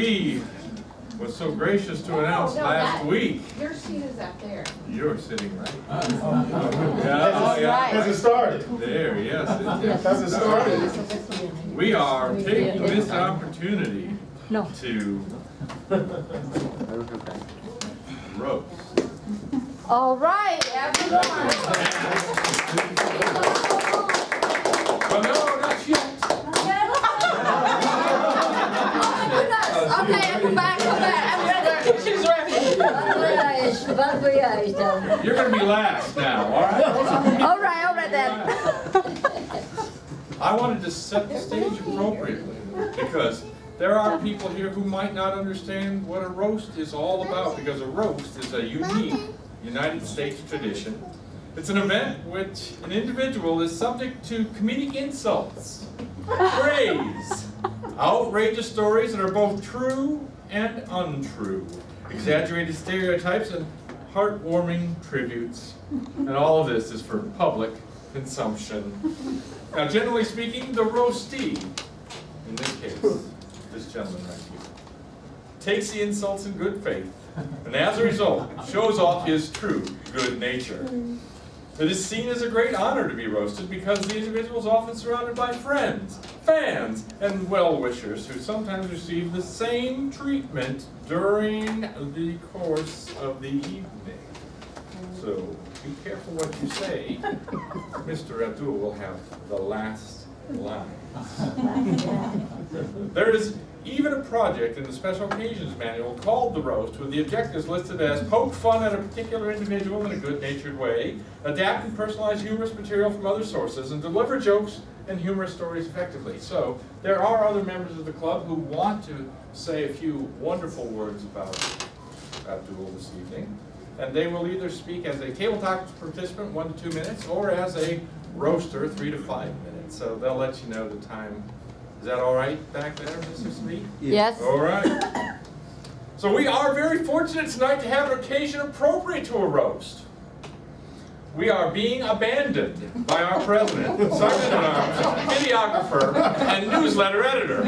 we was so gracious to announce last week. Your seat is up there. You're sitting right. Has it started? There, yes. Has it started? We are taking this opportunity to roast. All right, everyone. Well, no, not yet. Okay, come back. I'm ready. She's ready. You're going to be last now, all right? All right then. I wanted to set the stage appropriately because there are people here who might not understand what a roast is all about, because a roast is a unique United States tradition. It's an event which an individual is subject to comedic insults, praise, outrageous stories that are both true and untrue, exaggerated stereotypes, and heartwarming tributes. And all of this is for public consumption. Now, generally speaking, the roastee, in this case, this gentleman right here, takes the insults in good faith, and as a result, shows off his true good nature. It is seen as a great honor to be roasted because the individual is often surrounded by friends, fans, and well-wishers who sometimes receive the same treatment during the course of the evening. So be careful what you say. Mr. Abdul will have the last line. There is even a project in the Special Occasions Manual called The Roast, with the objectives listed as poke fun at a particular individual in a good-natured way, adapt and personalize humorous material from other sources, and deliver jokes and humorous stories effectively. So there are other members of the club who want to say a few wonderful words about Abdul this evening, and they will either speak as a tabletop participant, 1 to 2 minutes, or as a roaster, 3 to 5 minutes. So they'll let you know the time. Is that all right back there, Mr. Smee? Yes. All right. So we are very fortunate tonight to have an occasion appropriate to a roast. We are being abandoned by our president, sergeant-at-arms, videographer, and newsletter editor.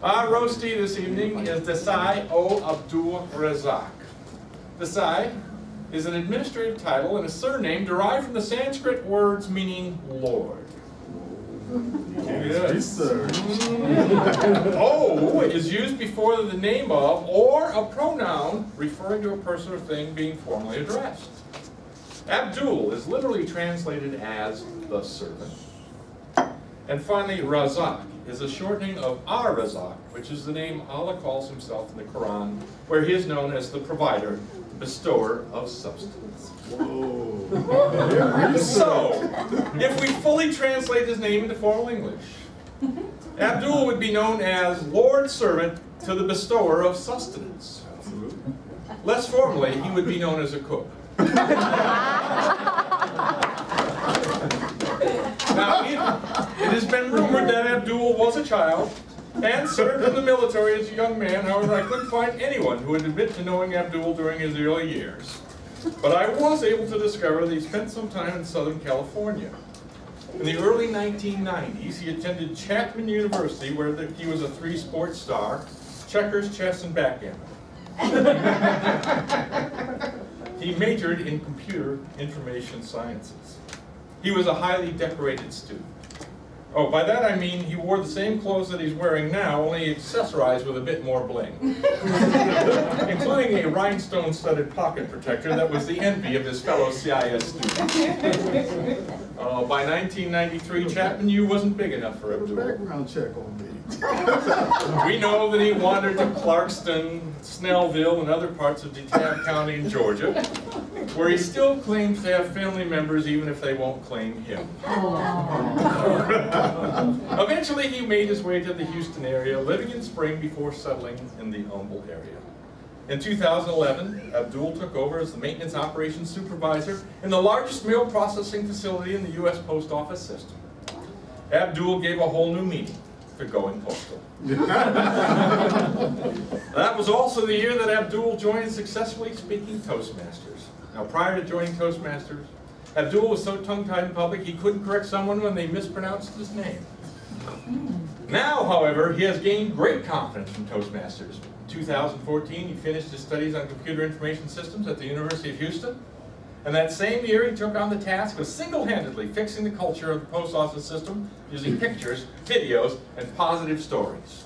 Our roastee this evening is Desai O. Abdul Razzaaq. Desai is an administrative title and a surname derived from the Sanskrit words meaning Lord. Yes. O is used before the name of or a pronoun referring to a person or thing being formally addressed. Abdul is literally translated as the servant. And finally, Razzaaq is a shortening of Razzaaq, which is the name Allah calls himself in the Quran, where he is known as the provider, bestower of substance. So, if we fully translate his name into formal English, Abdul would be known as Lord Servant to the bestower of sustenance. Less formally, he would be known as a cook. Now, it has been rumored that Abdul was a child and served in the military as a young man. However, I couldn't find anyone who would admit to knowing Abdul during his early years. But I was able to discover that he spent some time in Southern California. In the early 1990s, he attended Chapman University, where he was a 3-sport star: checkers, chess, and backgammon. He majored in computer information sciences. He was a highly decorated student. Oh, by that I mean he wore the same clothes that he's wearing now, only accessorized with a bit more bling. Including a rhinestone-studded pocket protector that was the envy of his fellow CIS students. By 1993, Chapman U wasn't big enough for Abdul. Background check on me. We know that he wandered to Clarkston, Snellville, and other parts of DeKalb County in Georgia, where he still claims to have family members even if they won't claim him. Eventually, he made his way to the Houston area, living in Spring before settling in the Humble area. In 2011, Abdul took over as the maintenance operations supervisor in the largest mail processing facility in the U.S. Post Office system. Abdul gave a whole new meaning to going postal. That was also the year that Abdul joined Successfully Speaking Toastmasters. Now, prior to joining Toastmasters, Abdul was so tongue-tied in public he couldn't correct someone when they mispronounced his name. Now, however, he has gained great confidence from Toastmasters. In 2014, he finished his studies on computer information systems at the University of Houston. And that same year, he took on the task of single-handedly fixing the culture of the post office system using pictures, videos, and positive stories.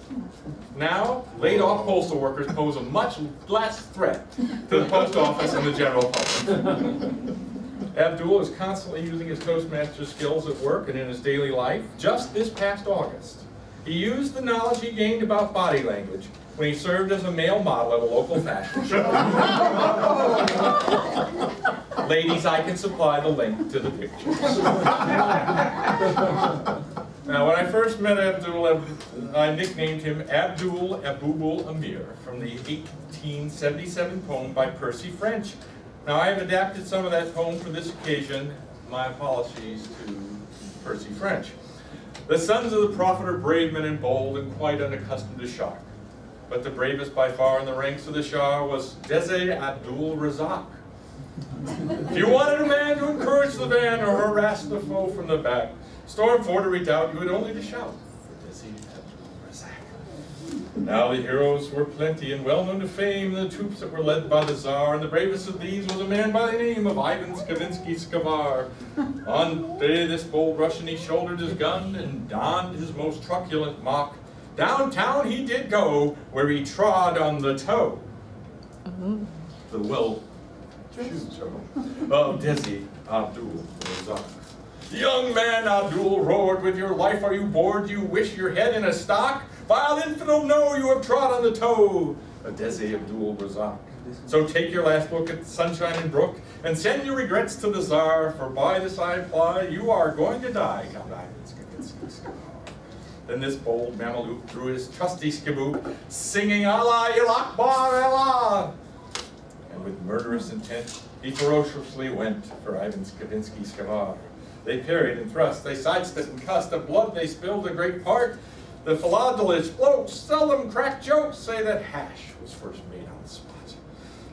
Now, laid-off postal workers pose a much less threat to the post office and the general public. Abdul is constantly using his Toastmaster skills at work and in his daily life. Just this past August, he used the knowledge he gained about body language when he served as a male model at a local fashion show. Ladies, I can supply the link to the pictures. Now, when I first met Abdul, I nicknamed him Abdul Abubul Amir from the 1877 poem by Percy French. Now, I have adapted some of that poem for this occasion. My apologies to Percy French. The sons of the prophet are brave men and bold and quite unaccustomed to shock. But the bravest by far in the ranks of the Shah was Deze Abdul Razzaaq. If you wanted a man to encourage the van or harass the foe from the back, storm fort or redoubt, you had only to shout for Deze Abdul Razzaaq. Now the heroes were plenty and well known to fame, the troops that were led by the Tsar, and the bravest of these was a man by the name of Ivan Skavinsky-Skavar. On day this bold Russian he shouldered his gun and donned his most truculent mock. Downtown he did go, where he trod on the toe. The well of Deze Abdul Razzaaq. Young man, Abdul roared, with your life are you bored? You wish your head in a stock? Vile infidel, no, you have trod on the toe of Deze Abdul Razzaaq. So take your last look at Sunshine and Brook, and send your regrets to the Tsar, for by this I apply, you are going to die, Count Ivan Skavinsky-Skavar. Then this bold Mameluke drew his trusty skiboot, singing Allah, Il Akbar, Allah. And with murderous intent, he ferociously went for Ivan Skavinsky-Skavar. They parried and thrust, they sidestepped and cussed, of blood they spilled a great part. The philatelish blokes seldom crack jokes, say that hash was first made on the spot.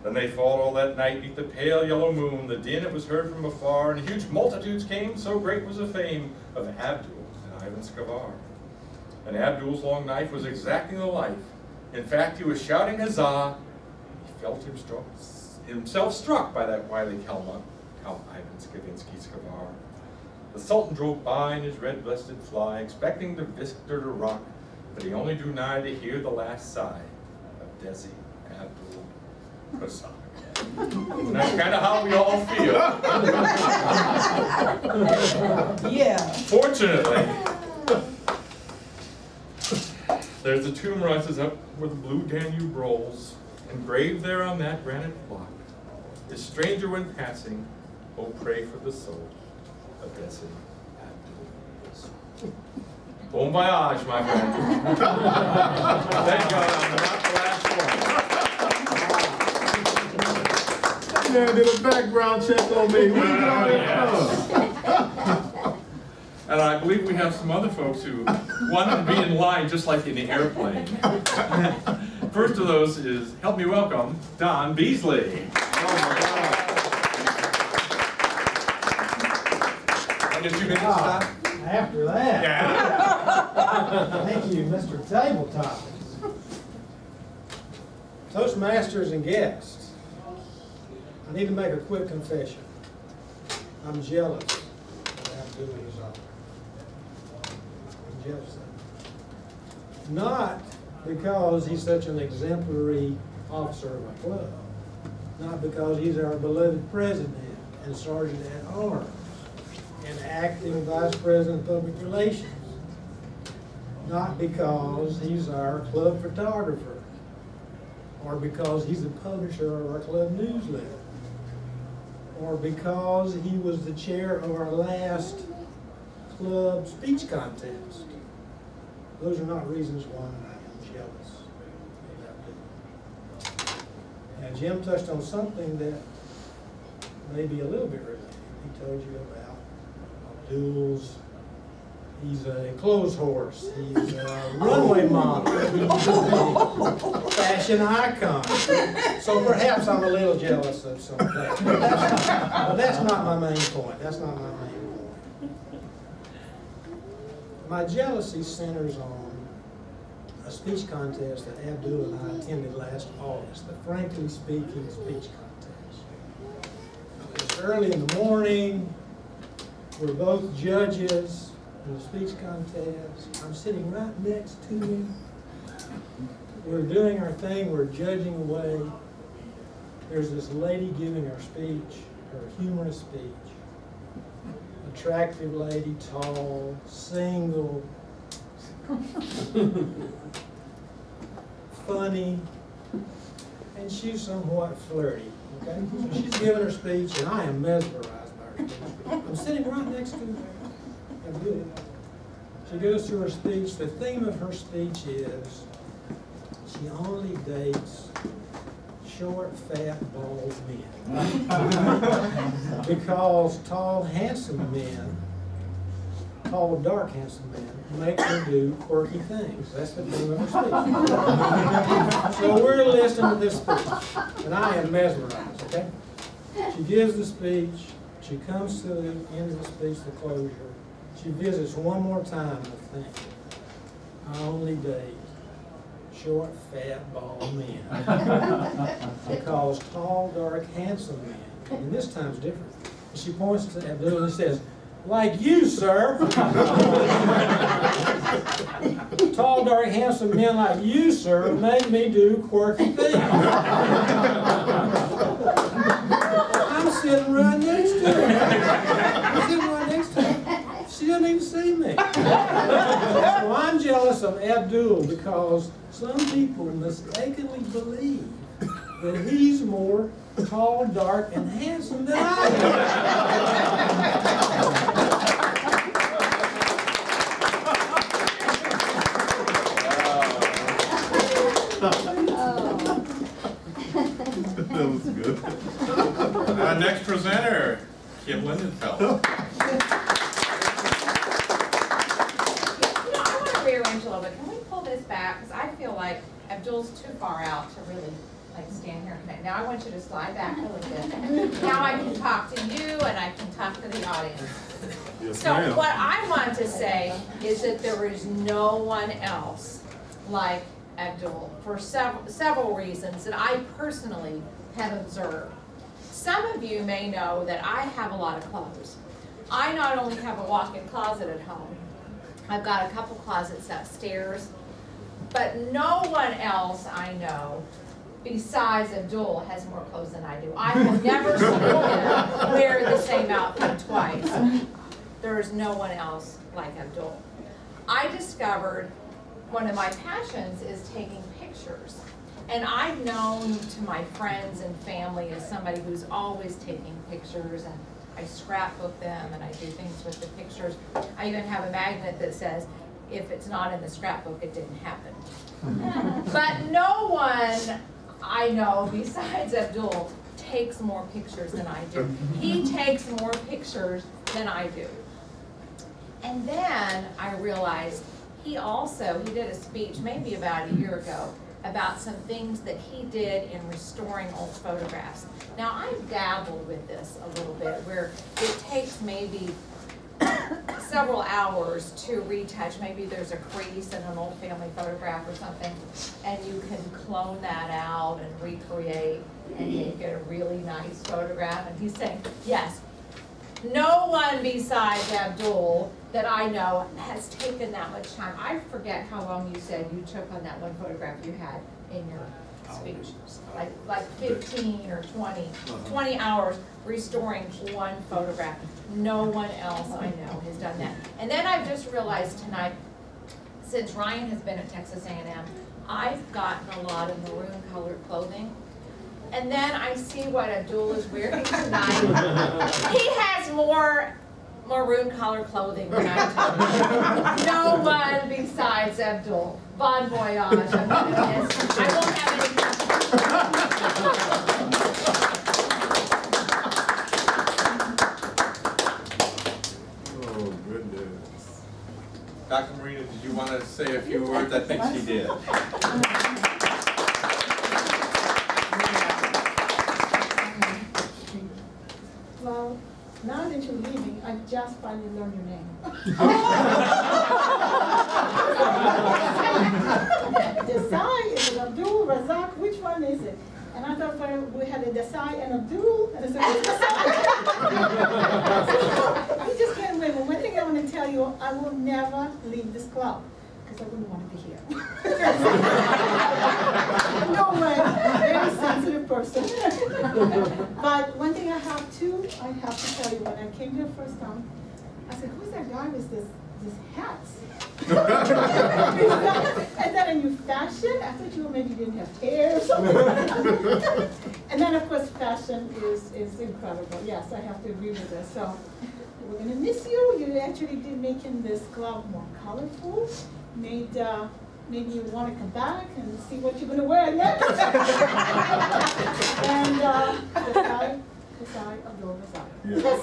Then they fought all that night beneath the pale yellow moon, the din it was heard from afar, and huge multitudes came, so great was the fame of Abdul and Ivan Skavar. And Abdul's long knife was exacting the life. In fact, he was shouting huzzah. He felt himself struck by that wily Count Ivan Skavinsky-Skavar. The Sultan drove by in his red-breasted fly, expecting the victor to rock, but he only drew nigh to hear the last sigh of Deze Abdul Razzaaq. And that's kind of how we all feel. Yeah. Fortunately, there's the tomb rises up where the blue Danube rolls, engraved there on that granite block. This stranger when passing, oh pray for the soul of Deze Abdul. Bon voyage, my friend. Thank God I'm not the last one. Man did a background check on me. Where you got it from? And I believe we have some other folks who wanted to be in line just like in the airplane. First of those is, help me welcome, Don Beasley. Oh my God. I'll get 2 minutes, Don. After that. Yeah. Thank you, Mr. Tabletop. Toastmasters and guests, I need to make a quick confession. I'm jealous of Abdul Razzaaq. I'm jealous of him. Not because he's such an exemplary officer of my club. Not because he's our beloved president and sergeant at arms and acting vice president of public relations. Not because he's our club photographer or because he's the publisher of our club newsletter or because he was the chair of our last club speech contest. Those are not reasons why I am jealous of Abdul. And Jim touched on something that may be a little bit related. He told you about Abdul's, he's a clothes horse, he's a runway model, he's a fashion icon. So perhaps I'm a little jealous of some of that. But that's not my main point. That's not my main point. My jealousy centers on a speech contest that Abdul and I attended last August, the Frankly Speaking speech contest. It's early in the morning. We're both judges in the speech contest. I'm sitting right next to him. We're doing our thing. We're judging away. There's this lady giving her speech, her humorous speech. Attractive lady, tall, single, funny, and she's somewhat flirty. Okay, so she's giving her speech, and I am mesmerized by her speech. I'm sitting right next to her. Abdul. She goes through her speech. The theme of her speech is she only dates short, fat, bald men. Because tall, handsome men, tall, dark, handsome men, make her do quirky things. That's the theme of her speech. So we're listening to this speech, and I am mesmerized, okay? She gives the speech. She comes to the end of the speech, the closure. She visits one more time the thing. I only date short, fat, bald men. Because tall, dark, handsome men, and this time's different. She points to Abdul and says, like you, sir. Tall, dark, handsome men like you, sir, make me do quirky things. I'm sitting right next to her. I'm sitting right next to her. She doesn't even see me. So I'm jealous of Abdul because some people mistakenly believe that he's more tall, dark, and handsome than I That was good. Our next presenter, Kim Lindenfeld. I want to rearrange a little bit. Can we pull this back? Because I feel like Abdul's too far out to really stand here and connect. Now I want you to slide back a little bit. Now I can talk to you and I can talk to the audience. Yes, So ma'am. what I want to say is that there is no one else like Abdul for several reasons that I personally have observed. Some of you may know that I have a lot of clothes. I not only have a walk-in closet at home, I've got a couple closets upstairs, but no one else I know besides Abdul has more clothes than I do. I have never seen him wear the same outfit twice. There is no one else like Abdul. I discovered one of my passions is taking pictures. And I've known to my friends and family as somebody who's always taking pictures, and I scrapbook them and I do things with the pictures. I even have a magnet that says, if it's not in the scrapbook, it didn't happen. But no one I know besides Abdul takes more pictures than I do. He takes more pictures than I do. And then I realized he did a speech maybe about a year ago about some things that he did in restoring old photographs. Now I've dabbled with this a little bit where it takes maybe several hours to retouch. Maybe there's a crease in an old family photograph or something, and you can clone that out and recreate and make it a really nice photograph. And he's saying, yes, no one besides Abdul that I know has taken that much time. I forget how long you said you took on that one photograph you had in your speech. Like 15 or 20 hours restoring one photograph. No one else I know has done that. And then I've just realized tonight, since Ryan has been at Texas A&M, I've gotten a lot of maroon colored clothing. And then I see what Abdul is wearing tonight. He has more maroon colored clothing than I do. No one besides Abdul. Bon voyage. I won't have any. Oh, goodness. Dr. Marina, did you want to say a few words? I think she did. Well, now that you're leaving, I just finally learned your name. Desai, is it Abdul, Razzaaq, which one is it? And I thought we had a Desai and Abdul, and I said, who's Desai? You just can't wait. But one thing I want to tell you, I will never leave this club, because I wouldn't want to be here. No way, very sensitive person. But one thing I have to tell you, when I came here first time, I said, who's that guy with this hats? Is that a new fashion? I thought you maybe didn't have hair or something. And then of course fashion is incredible. Yes, I have to agree with that. So we're gonna miss you. You actually did making this club more colorful. Maybe you want to come back and see what you're gonna wear next. And Desai, Abdul Razzaaq. Yes.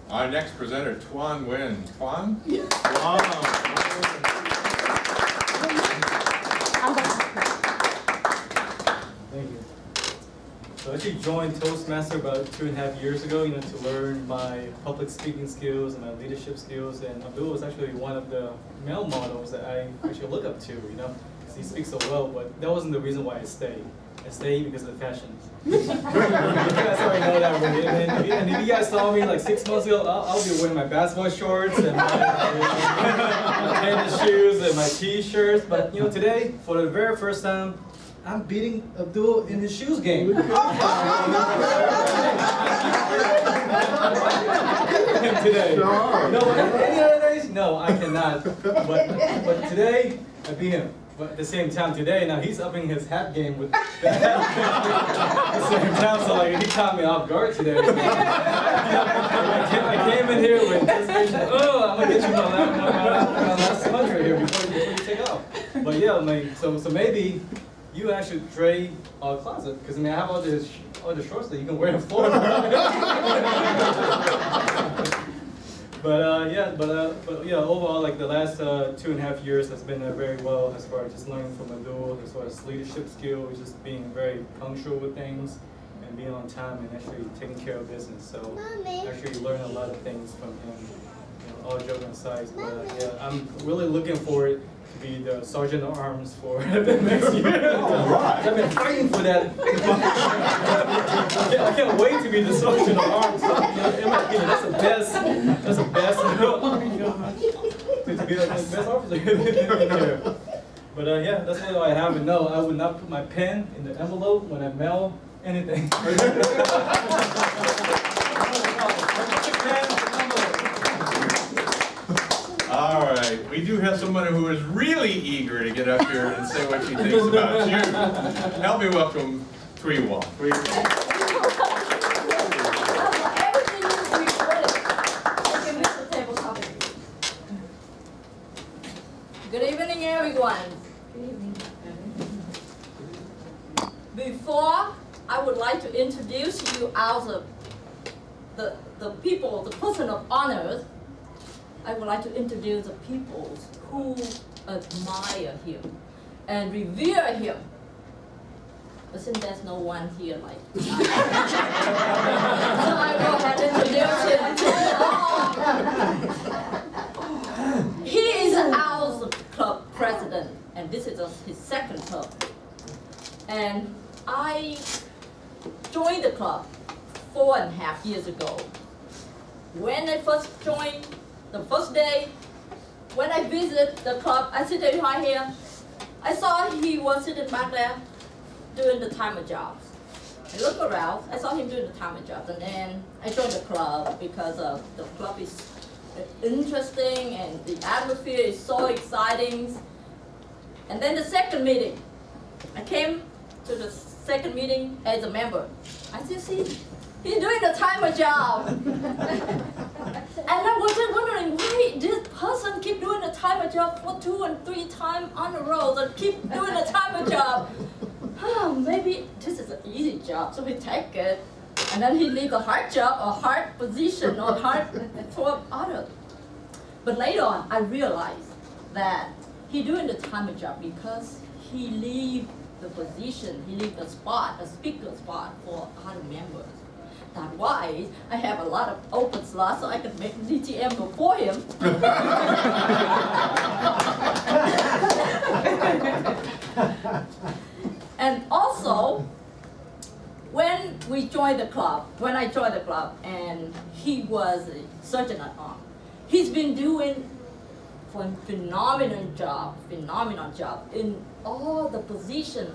Our next presenter, Tuan Nguyen. Tuan? Wow. Thank you. So I actually joined Toastmasters about 2.5 years ago, to learn my public speaking skills and my leadership skills. And Abdul was actually one of the male models that I actually look up to, because he speaks so well. But that wasn't the reason why I stayed. I stayed because of the fashion. You guys already know that already. And if you guys saw me like 6 months ago, I'll be wearing my basketball shorts and my tennis shoes and my t-shirts. But today, for the very first time, I'm beating Abdul in his shoes game. Today. No, any other days? No, I cannot. But today, I beat him. But at the same time today, now he's upping his hat game with the hat at the same time, so like he caught me off guard today. I came in here with anticipation, I'm gonna get you my last punch right here before you take off. But yeah, so maybe you actually trade our closet, because I have all the shorts that you can wear in Florida. But overall, like the last 2.5 years has been very well as far as just learning from Abdul, as far as leadership skills, just being very punctual with things, and being on time, and actually taking care of business. So actually learned a lot of things from him, all joking aside. But I'm really looking forward to be the Sergeant at Arms for the next year. I've been fighting for that. I can't wait to be the Sergeant at Arms. In my opinion, that's the best. To be like the best officer. But that's all I have. And no, I would not put my pen in the envelope when I mail anything. All right, we do have someone who is really eager to get up here and say what she thinks about you. Help me welcome Thuy Wong. Good evening, everyone. Before, I would like to introduce you as the people, the person of honor. I would like to introduce the people who admire him and revere him. But since there's no one here like I, so I go ahead and introduce him. He is our club president, and this is his second club. And I joined the club 4.5 years ago. When I first joined, the first day, when I visited the club, I sit right here. I saw he was sitting back there doing the timer jobs. I look around, I saw him doing the timer jobs, and then I joined the club because the club is interesting and the atmosphere is so exciting. And then the second meeting, I came to the second meeting as a member. I said, see, he's doing the timer job. And I was just wondering why this person keep doing the timer job for 2 and 3 times on the road and keep doing the timer job. Maybe this is an easy job, so he take it. And then he leave a hard job or hard position or hard for others. But later on, I realized that he doing the timer job because he leave the position, he leave the spot, the speaker spot for other members. That's why I have a lot of open slots so I can make DTM before him. And also, when I joined the club, and he was a surgeon at arm, he's been doing a phenomenal job in all the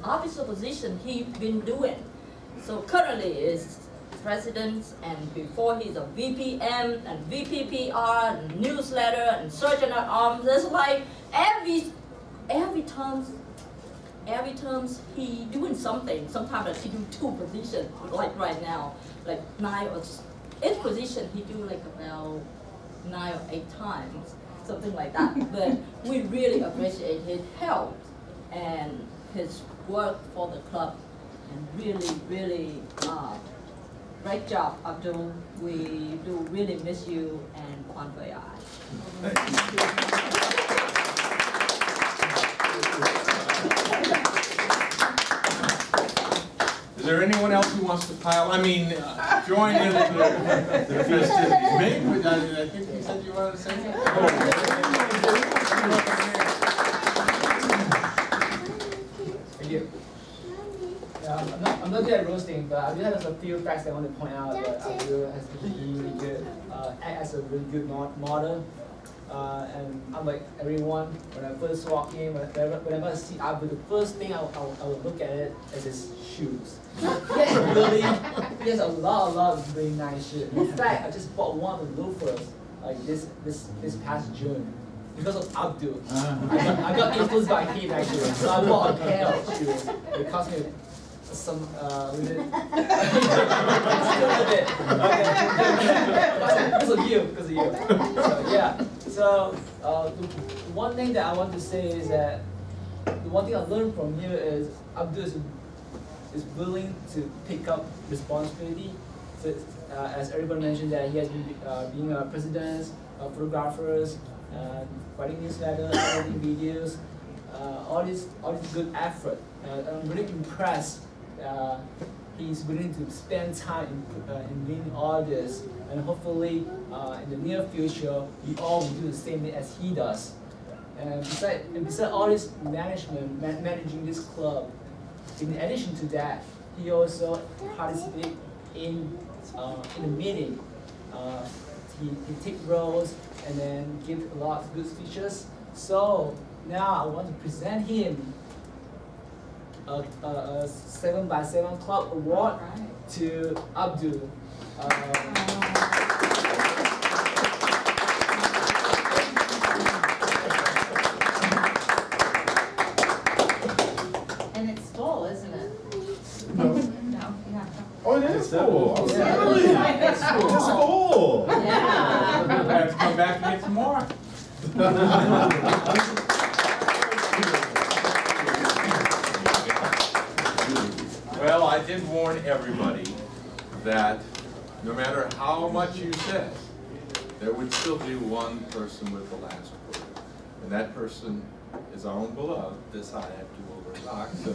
officer position he's been doing. So currently is president, and before he's a VPM and VPPR and newsletter and surgeon at arms. It's like every term he doing something. Sometimes he do 2 positions, like right now, like 9 or 8 positions he do like about 9 or 8 times, something like that. But we really appreciate his help and his work for the club, and really great job, Abdul. We do really miss you, and bon voyage. Is there anyone else who wants to join in the festivities? Meg, I think you said you wanted to say something. Thank you. I'm not good at roasting, but I do have a few facts that I want to point out that Abdul has been really good, act as a really good model. And unlike everyone, when I first walk in, whenever I see Abdul, the first thing I will look at it is his shoes. He has a lot of really nice shoes. In fact, I just bought one of the loafers like this past June because of Abdul. I got influenced by him actually, so I bought a pair of shoes. It cost me some little bit. Okay. Because of you. So yeah. So the one thing that I want to say is that the one thing I learned from you is Abdul is willing to pick up responsibility. So as everyone mentioned, that he has been being a president, photographers, writing newsletters, editing videos, all this good effort. I'm really impressed. He's willing to spend time in doing all this, and hopefully in the near future we all will do the same thing as he does. And besides all this managing this club, in addition to that, he also participates in the meeting. He take roles and then give a lot of good speeches. So now I want to present him a 7x7 Club Award to Abdul. And it's full, isn't it? No. No, yeah. Oh, it is full. I'm Yeah. sorry. It's full. It's full. Yeah. I have to come back and get some more. Well, I did warn everybody that no matter how much you said, there would still be one person with the last word. And that person is our own beloved, this I Abdul Razzaaq. So,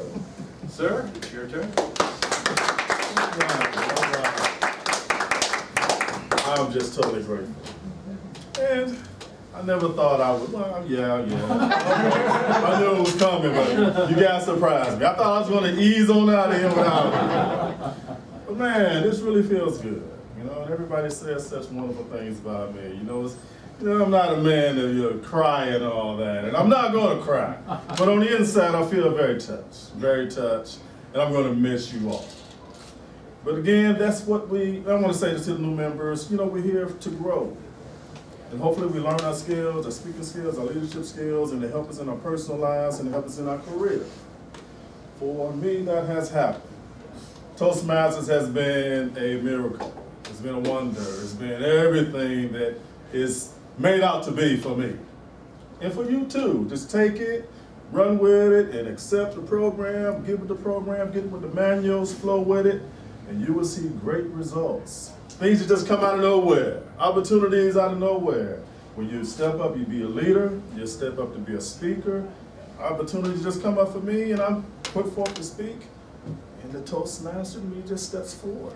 sir, it's your turn. I'm just totally grateful. And I never thought I would. Well, yeah. I knew it was coming, but you guys surprised me. I thought I was going to ease on out of here without it. But man, this really feels good. You know, and everybody says such wonderful things about me. You know, I'm not a man of cry and all that, and I'm not going to cry. But on the inside, I feel very touched, and I'm going to miss you all. But again, that's what I want to say this to the new members, we're here to grow. And hopefully we learn our skills, our speaking skills, our leadership skills, and to help us in our personal lives and to help us in our career. For me, that has happened. Toastmasters has been a miracle. It's been a wonder. It's been everything that is made out to be for me. And for you too. Just take it, run with it, and accept the program, get with the program, get with the manuals, flow with it, and you will see great results. Things that just come out of nowhere, opportunities out of nowhere. When you step up, you be a leader, you step up to be a speaker, opportunities just come up for me and I'm put forth to speak, and the Toastmaster me just steps forward.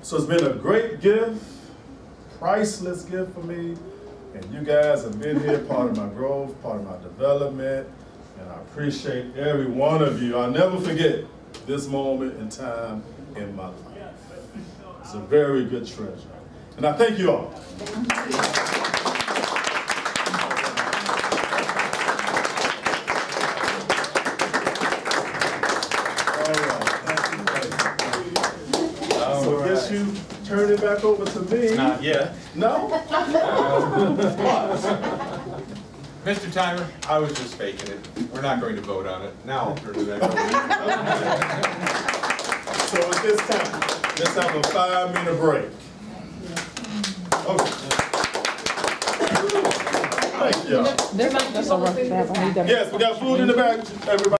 So it's been a great gift, priceless gift for me. And you guys have been here, part of my growth, part of my development. And I appreciate every one of you. I'll never forget this moment in time in my life. It's a very good treasure. And I thank you all. So I guess you turn it back over to me. Not yet. No? Mr. Timer, I was just faking it. We're not going to vote on it. Now I'll turn it back over to you. So at this time, let's have a 5-minute break. Okay. Thank you. That's all right. Yes, we got food in the back, everybody.